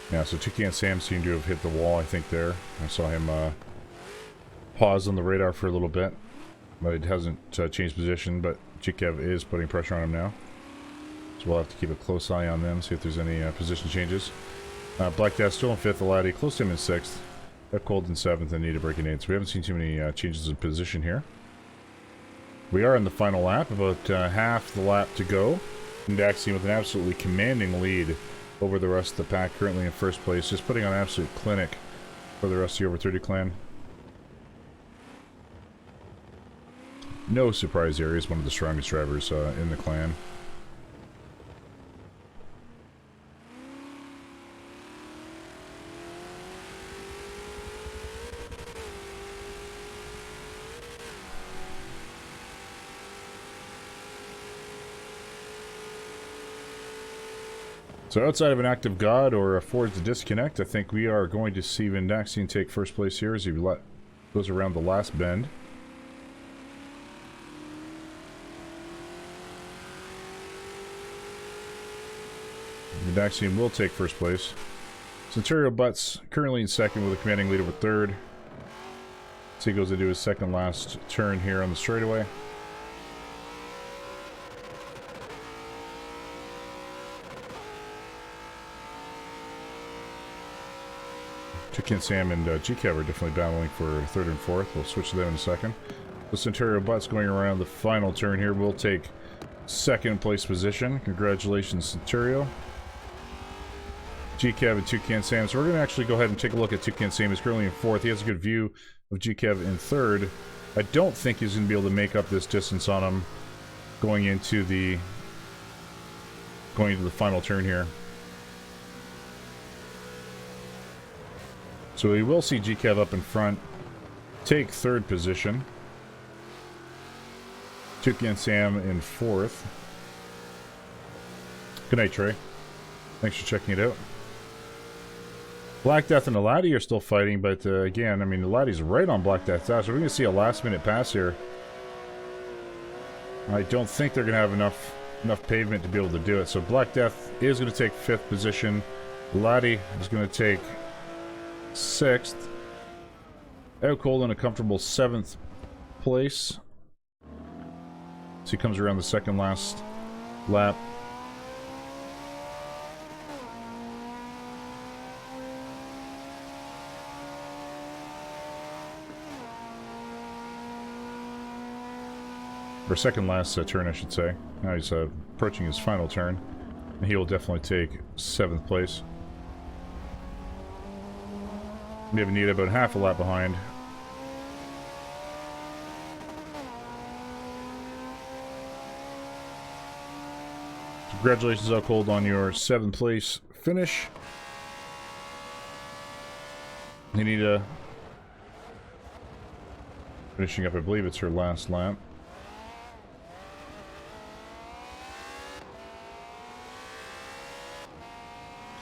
Yeah, so Tiki and Sam seem to have hit the wall, I think, there. I saw him pause on the radar for a little bit, but it hasn't changed position, but Chikev is putting pressure on him now. So we'll have to keep a close eye on them, see if there's any position changes. Black Death still in 5th, Aladi close to him in 6th. Got Cold in 7th and Nita breaking 8th, so we haven't seen too many changes in position here. We are in the final lap, about half the lap to go. Daxian with an absolutely commanding lead over the rest of the pack, currently in first place, just putting on an absolute clinic for the rest of the Over 30 clan. No surprise there, he's one of the strongest drivers in the clan. So outside of an active god or a Forza disconnect, I think we are going to see Vindaxian take first place here as he goes around the last bend. Vindaxian will take first place. Centurio Butts currently in second with a commanding lead over third. So he goes into his second last turn here on the straightaway. Chicken Sam and GCAV are definitely battling for third and fourth. We'll switch to them in a second. The Centurio Butts going around the final turn here will take second place position. Congratulations, Centurio. GCAV and Toucan Sam. So we're going to actually go ahead and take a look at Toucan Sam. He's currently in fourth. He has a good view of GCAV in third. I don't think he's going to be able to make up this distance on him going into the final turn here. So we will see GCAV up in front, take third position. Toucan Sam in fourth. Good night, Trey. Thanks for checking it out. Black Death and Eladi are still fighting, but again, I mean, Eladi's right on Black Death's ass. We're going to see a last-minute pass here. I don't think they're going to have enough pavement to be able to do it. So Black Death is going to take fifth position. Eladi is going to take sixth. Out Cold in a comfortable seventh place. So he comes around the second last lap. Or second last turn, I should say. Now he's approaching his final turn. And he will definitely take seventh place. We have Anita about half a lap behind. Congratulations, Out Cold, on your seventh place finish. Anita finishing up, I believe it's her last lap.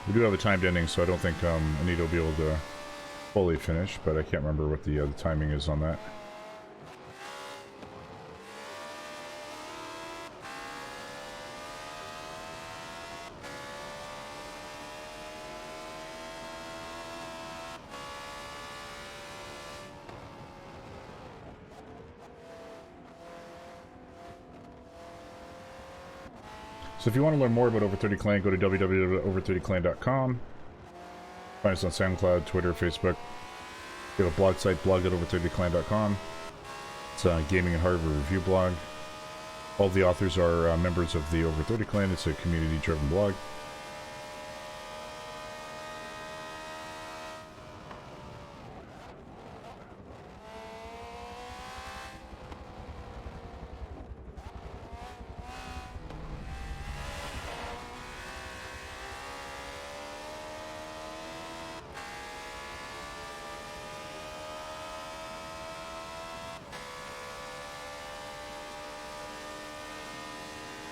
We do have a timed ending, so I don't think Anita will be able to fully finish, but I can't remember what the timing is on that. So if you want to learn more about Over 30 Clan, go to www.over30clan.com. Find us on SoundCloud, Twitter, Facebook. We have a blog site, blog.over30clan.com. It's a gaming and hardware review blog. All the authors are members of the Over 30 Clan. It's a community-driven blog.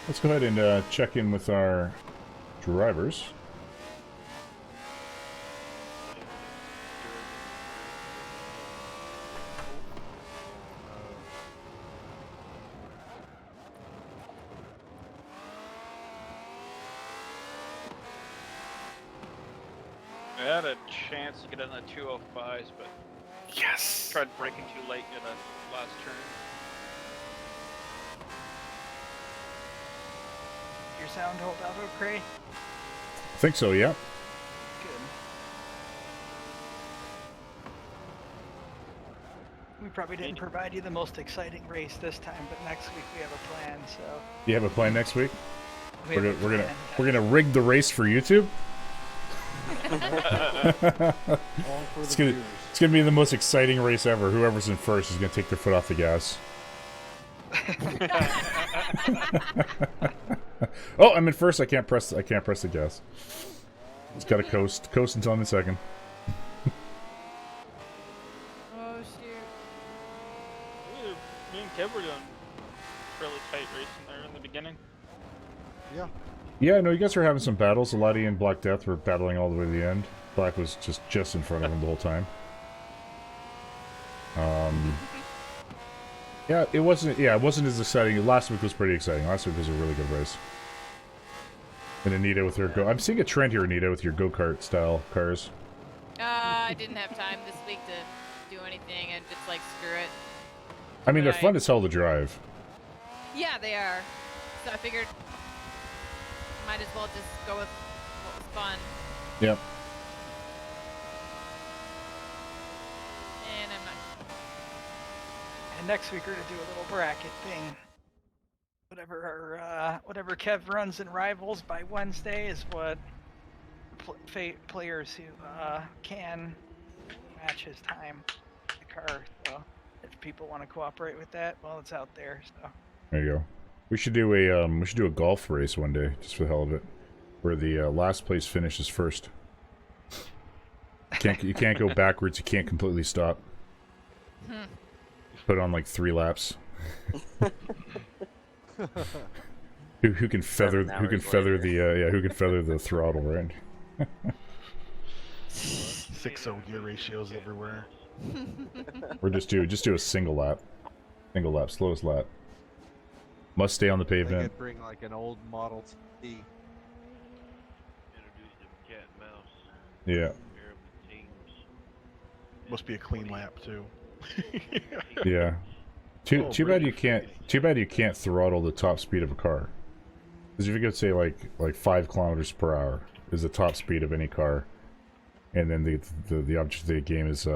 Let's go ahead and check in with our drivers. I had a chance to get in the 205s, but Yes! tried braking too late in the last turn. Your sound hold out okay? I think so, yeah. Good. We probably didn't provide you the most exciting race this time, but next week we have a plan, so... You have a plan next week? We have a plan. We're gonna rig the race for YouTube. All for It's the gonna viewers. it's gonna be the most exciting race ever. Whoever's in first is gonna take their foot off the gas. Oh, I'm in first. I can't press the gas. It's gotta coast until I'm in second. Oh shoot. Me and Kev were doing fairly tight racing there in the beginning. Yeah. Yeah, no, you guys were having some battles. Lottie and Black Death were battling all the way to the end. Black was just in front of him the whole time. Yeah, it wasn't as exciting. Last week was pretty exciting. Last week was a really good race. And Anita with her go. I'm seeing a trend here, Anita, with your go-kart style cars. I didn't have time this week to do anything and just like screw it. I mean, they're Right. fun as hell to drive. Yeah, they are. So I figured might as well just go with what was fun. Yep. And I'm not. And next week we're gonna do a little bracket thing. Whatever Kev runs in Rivals by Wednesday is what players who can match his time in the car. So if people want to cooperate with that, well, it's out there. So There you go. We should do a golf race one day, just for the hell of it, where the last place finishes first. You can't go backwards. You can't completely stop. Put on like 3 laps. who can feather the throttle, right? 6-0 gear ratios everywhere. Or just do a single lap, slowest lap. Must stay on the They pavement. could bring like an old Model T. Yeah, Must be a clean lap too. yeah. Too bad you can't throttle the top speed of a car. Because if you could say like 5 kilometers per hour is the top speed of any car, and then the object of the game is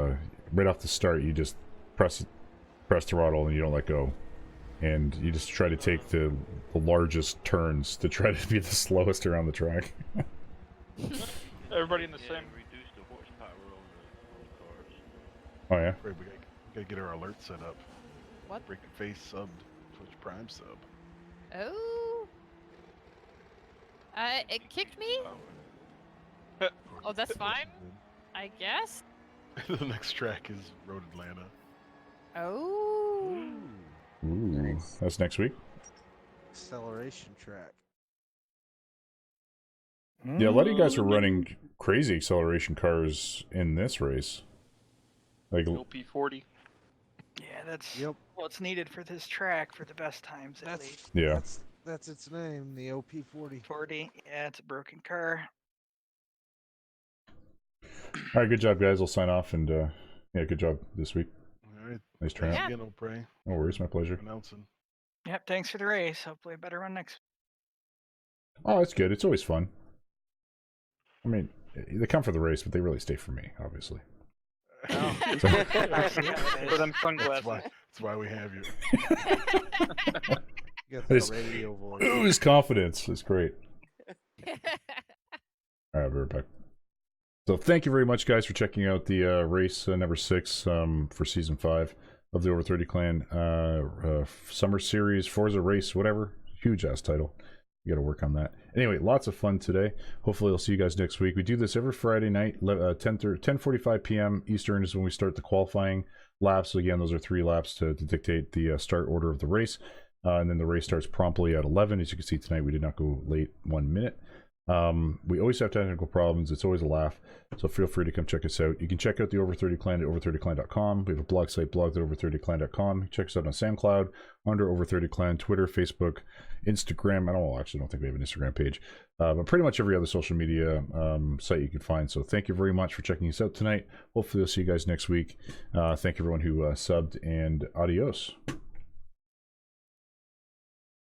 right off the start you just press throttle and you don't let go, and you just try to take the largest turns to try to be the slowest around the track. Everybody in the same. Oh yeah. Right, we gotta get our alert set up. What? Breaking Face subbed, Twitch Prime sub. Oh. It kicked me? Oh, that's fine. I guess. The next track is Road Atlanta. Oh. Ooh, that's next week. Acceleration track. Yeah, a lot of you guys were running crazy acceleration cars in this race. Like, LP40. yeah, that's Yep. what's needed for this track for the best times at least. yeah. That's its name, the OP40. 40. Yeah, it's a broken car. All right, good job, guys. I'll sign off, and yeah, good job this week. All right. Nice Thanks try. again, O'Prey. No worries, my pleasure. Announcing. Yep. Thanks for the race. Hopefully a better one next. Oh, it's good. It's always fun. I mean, they come for the race, but they really stay for me, obviously. Oh. For them That's sunglasses. why we have you. You got This- that radio voice. His confidence is great. All right, I'll be right back. So thank you very much, guys, for checking out the race number 6 for season 5 of the Over 30 Clan summer series, Forza race, whatever. Huge ass title. You got to work on that. Anyway, lots of fun today. Hopefully, I'll see you guys next week. We do this every Friday night, 10:45 p.m. Eastern is when we start the qualifying laps. So again, those are 3 laps to dictate the start order of the race. And then the race starts promptly at 11. As you can see tonight, we did not go late 1 minute. We always have technical problems. It's always a laugh. So feel free to come check us out. You can check out the Over 30 Clan at over30clan.com. We have a blog site, blog.over30clan.com. Check us out on SoundCloud, under Over 30 Clan, Twitter, Facebook, Instagram. I don't think we have an Instagram page. But pretty much every other social media site you can find. So thank you very much for checking us out tonight. Hopefully I'll see you guys next week. Thank everyone who subbed, and adios.